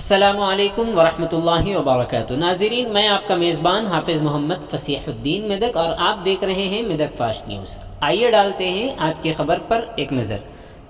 अस्सलामुअलैकुम वरहमतुल्लाहि वबरकातुहू। नाज़रीन, मैं आपका मेज़बान हाफिज़ मोहम्मद फ़सीहुद्दीन मेदक और आप देख रहे हैं मेदक फास्ट न्यूज़। आइए डालते हैं आज की खबर पर एक नज़र।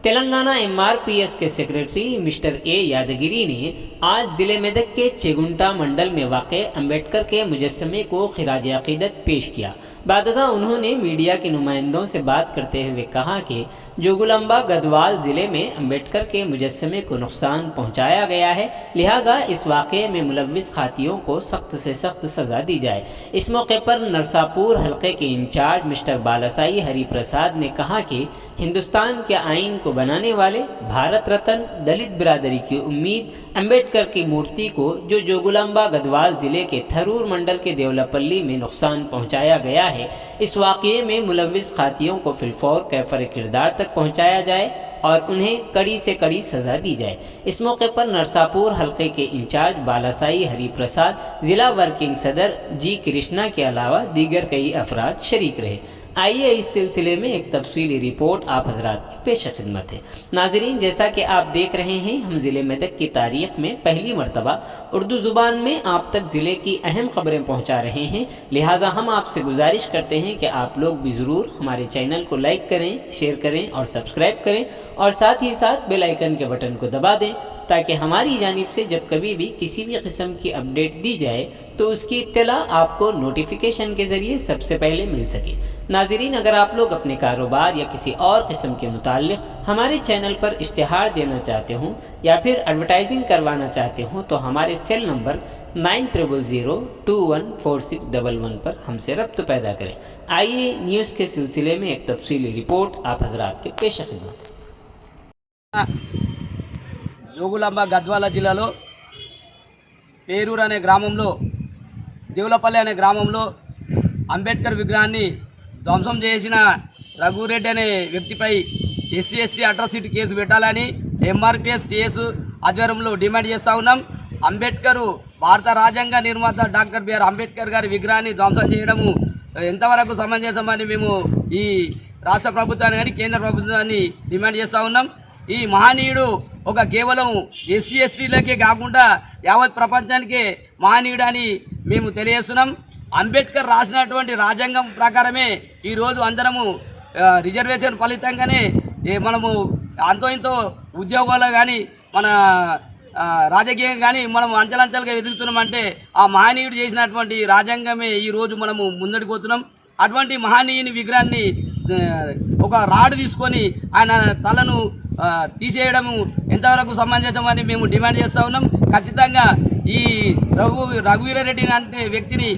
तेलंगाना MRPS के सेक्रेटरी मिस्टर ए यादगिरी ने आज ज़िले मेदक के चेगुंटा मंडल में वाक़े अम्बेडकर के मुजस्समे को खिराज अक़ीदत पेश किया। बादज़ा उन्होंने मीडिया के नुमाइंदों से बात करते हुए कहा कि जोगुलंबा गढ़वाल ज़िले में अम्बेडकर के मुजस्समे को नुकसान पहुँचाया गया है, लिहाजा इस वाक़े में मुलव्विस खातियों को सख्त से सख्त सज़ा दी जाए। इस मौके पर नरसापुर हल्के के इंचार्ज मिस्टर बालासाई हरि प्रसाद ने कहा कि हिंदुस्तान के आइन को बनाने वाले भारत रत्न दलित बिरादरी की उम्मीद अम्बेडकर की मूर्ति को जो जोगुलंबा गढ़वाल ज़िले के थरूर मंडल के देवलापल्ली में नुकसान पहुँचाया गया है, इस वाक़े में मुलव्विस खातियों को फिलफौर कैफर किरदार तक पहुँचाया जाए और उन्हें कड़ी से कड़ी सज़ा दी जाए। इस मौके पर नरसापुर हल्के के इंचार्ज बालासाई हरि प्रसाद, ज़िला वर्किंग सदर जी कृष्णा के अलावा दीगर कई अफराद शरीक रहे। आइए इस सिलसिले में एक तफसीली रिपोर्ट आप हजरात की पेश खिदमत है। नाजरीन, जैसा कि आप देख रहे हैं, हम ज़िले मेदक की तारीख़ में पहली मरतबा उर्दू ज़ुबान में आप तक ज़िले की अहम ख़बरें पहुँचा रहे हैं, लिहाजा हम आपसे गुजारिश करते हैं कि आप लोग भी ज़रूर हमारे चैनल को लाइक करें, शेयर करें और सब्सक्राइब करें और साथ ही साथ बेल आइकन के बटन को दबा दें ताकि हमारी जानिब से जब कभी भी किसी भी किस्म की अपडेट दी जाए तो उसकी इत्तला आपको नोटिफिकेशन के ज़रिए सबसे पहले मिल सके। नाज़रीन, अगर आप लोग अपने कारोबार या किसी और किस्म के मुताल्लिक़ हमारे चैनल पर इश्तिहार देना चाहते हों या फिर एडवर्टाइजिंग करवाना चाहते हों तो हमारे सेल नंबर 9000214611 पर हमसे रब्त पैदा करें। आइए न्यूज़ के सिलसिले में एक तफसीली रिपोर्ट आप हजरात के पेश खिदमत। జోగులాంబ గద్వాల జిల్లాలో పేరూరు అనే గ్రామంలో దేవులపల్లి అనే గ్రామంలో అంబేద్కర్ విగ్రహాన్ని ధ్వంసం చేసిన రఘురెడ్డి అనే వ్యక్తిపై SC/ST అట్రాసిటీ కేసు పెట్టాలని MRPS కేసు ఆధ్వర్యంలో డిమాండ్ చేస్తూ ఉన్నాం. అంబేద్కర్ భారత రాజ్యాంగ నిర్మాత డాక్టర్ బిఆర్ అంబేద్కర్ గారి విగ్రహాన్ని ధ్వంసం చేయడము ఎంతవరకు సమంజసమని మేము ఈ రాష్ట్ర ప్రభుత్వాన్ని కానీ కేంద్ర ప్రభుత్వాన్ని డిమాండ్ చేస్తూ ఉన్నాం. ఈ మహనీయుడు ఒక కేవలం SC/STలకే కాకుండా యావత్ ప్రపంచానికే మహనీయుడు అని మేము తెలియజేస్తున్నాం. అంబేద్కర్ రాసినటువంటి రాజ్యాంగం ప్రకారమే ఈరోజు అందరము రిజర్వేషన్ ఫలితంగానే మనము అంతో ఇంతో ఉద్యోగాలు కానీ మన రాజకీయంగా కానీ మనం అంచెలంచెలుగా ఎదుగుతున్నామంటే ఆ మహనీయుడు చేసినటువంటి రాజ్యాంగమే ఈరోజు మనము ముందడికి పోతున్నాం. అటువంటి మహనీయుని విగ్రహాన్ని ఒక రాడ్ తీసుకొని ఆయన తలను తీసేయడము ఎంతవరకు సమంజసమని మేము డిమాండ్ చేస్తూ ఉన్నాం. ఖచ్చితంగా ఈ రఘువీరారెడ్డి అనే వ్యక్తిని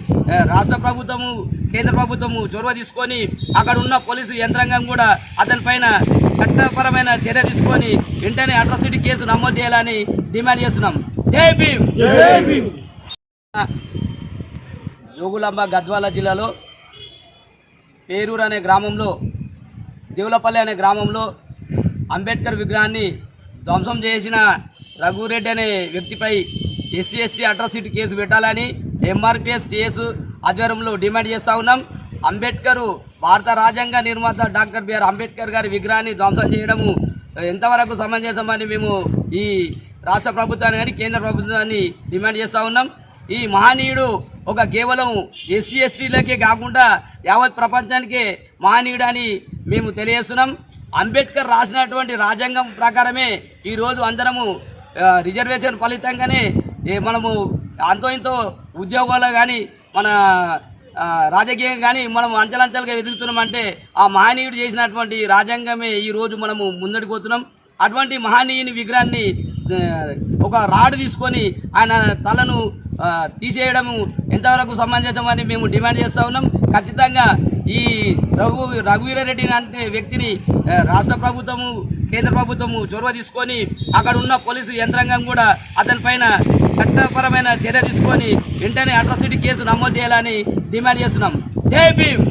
రాష్ట్ర ప్రభుత్వము కేంద్ర ప్రభుత్వము చొరవ తీసుకొని అక్కడ ఉన్న పోలీసు యంత్రాంగం కూడా అతనిపైన చట్టపరమైన చర్య తీసుకొని వెంటనే అట్రాసిటీ కేసు నమోదు చేయాలని డిమాండ్ చేస్తున్నాం. జై భీమ్. జోగులాంబ గద్వాల జిల్లాలో పేరూరు అనే గ్రామంలో దేవులపల్లి అనే గ్రామంలో అంబేద్కర్ విగ్రహాన్ని ధ్వంసం చేసిన రఘురెడ్డి అనే వ్యక్తిపై SC/ST అట్రాసిటీ కేసు పెట్టాలని MRPS కేసు ఆధ్వర్యంలో డిమాండ్ చేస్తూ ఉన్నాం. అంబేద్కర్ భారత రాజ్యాంగ నిర్మాత డాక్టర్ బిఆర్ అంబేద్కర్ గారి విగ్రహాన్ని ధ్వంసం చేయడము ఎంతవరకు సమంజసమని మేము ఈ రాష్ట్ర ప్రభుత్వాన్ని కానీ కేంద్ర ప్రభుత్వాన్ని డిమాండ్ చేస్తూ ఉన్నాం. ఈ మహనీయుడు ఒక కేవలం SC/STలకే కాకుండా యావత్ ప్రపంచానికే మహనీయుడు అని మేము తెలియజేస్తున్నాం. అంబేద్కర్ రాసినటువంటి రాజ్యాంగం ప్రకారమే ఈరోజు అందరము రిజర్వేషన్ ఫలితంగానే మనము అంతో ఇంతో ఉద్యోగాలు కానీ మన రాజకీయంగా కానీ మనం అంచెలంచెలుగా ఎదుగుతున్నామంటే ఆ మహనీయుడు చేసినటువంటి రాజ్యాంగమే ఈరోజు మనము ముందడికి పోతున్నాం. అటువంటి మహనీయుని విగ్రహాన్ని ఒక రాడ్ తీసుకొని ఆయన తలను తీసేయడము ఎంతవరకు సమంజసమని మేము డిమాండ్ చేస్తూ ఉన్నాం. ఖచ్చితంగా ఈ రఘువీరారెడ్డి అనే వ్యక్తిని రాష్ట్ర ప్రభుత్వము కేంద్ర ప్రభుత్వము చొరవ తీసుకొని అక్కడ ఉన్న పోలీసు యంత్రాంగం కూడా అతనిపైన చట్టపరమైన చర్య తీసుకొని వెంటనే అట్రాసిటీ కేసు నమోదు చేయాలని డిమాండ్ చేస్తున్నాం. జై భీమ్.